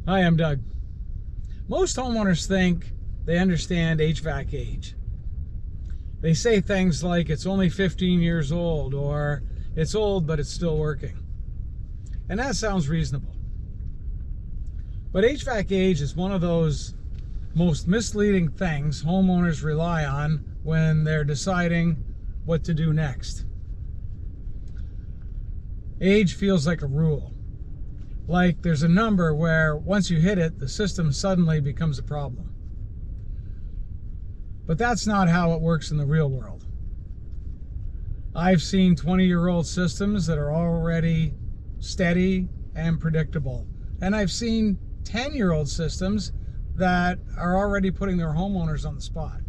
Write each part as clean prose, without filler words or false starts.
Hi, I'm Doug. Most homeowners think they understand HVAC age. They say things like it's only 15 years old or it's old but it's still working. And that sounds reasonable. But HVAC age is one of those most misleading things homeowners rely on when they're deciding what to do next. Age feels like a rule. Like there's a number where once you hit it, the system suddenly becomes a problem. But that's not how it works in the real world. I've seen 20-year-old systems that are already steady and predictable. And I've seen 10-year-old systems that are already putting their homeowners on the spot.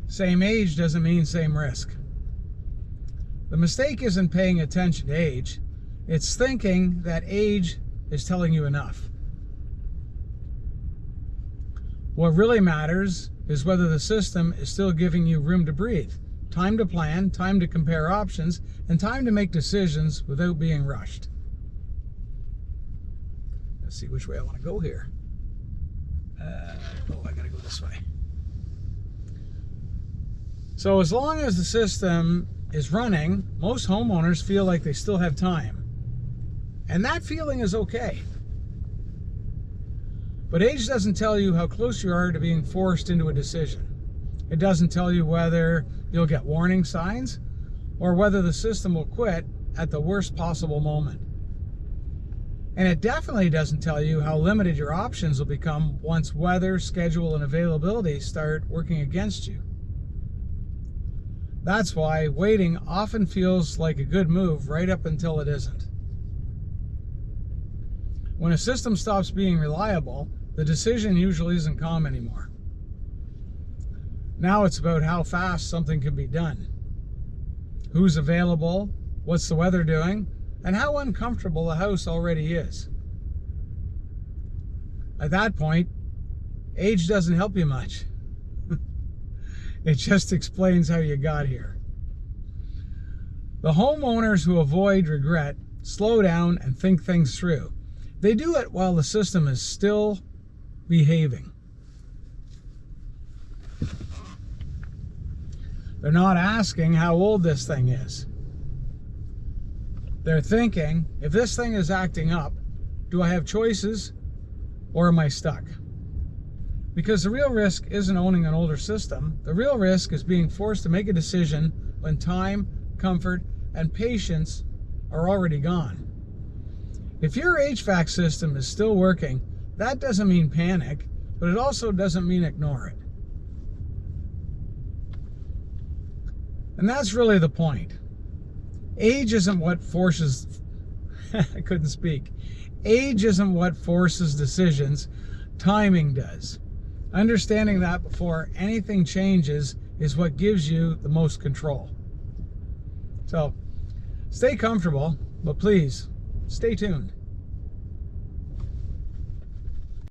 Same age doesn't mean same risk. The mistake isn't paying attention to age. It's thinking that age is telling you enough. What really matters is whether the system is still giving you room to breathe, time to plan, time to compare options, and time to make decisions without being rushed. Let's see which way I want to go here. I gotta go this way. So as long as the system is running, most homeowners feel like they still have time. And that feeling is okay. But age doesn't tell you how close you are to being forced into a decision. It doesn't tell you whether you'll get warning signs or whether the system will quit at the worst possible moment. And it definitely doesn't tell you how limited your options will become once weather, schedule, and availability start working against you. That's why waiting often feels like a good move right up until it isn't. When a system stops being reliable, the decision usually isn't calm anymore. Now it's about how fast something can be done, who's available, what's the weather doing, and how uncomfortable the house already is. At that point, age doesn't help you much. It just explains how you got here. The homeowners who avoid regret slow down and think things through. They do it while the system is still behaving. They're not asking how old this thing is. They're thinking, if this thing is acting up, do I have choices or am I stuck? Because the real risk isn't owning an older system. The real risk is being forced to make a decision when time, comfort, and patience are already gone. If your HVAC system is still working, that doesn't mean panic, but it also doesn't mean ignore it. And that's really the point. Age isn't what forces, I couldn't speak. Age isn't what forces decisions, timing does. Understanding that before anything changes is what gives you the most control. So, stay comfortable, but please, stay tuned.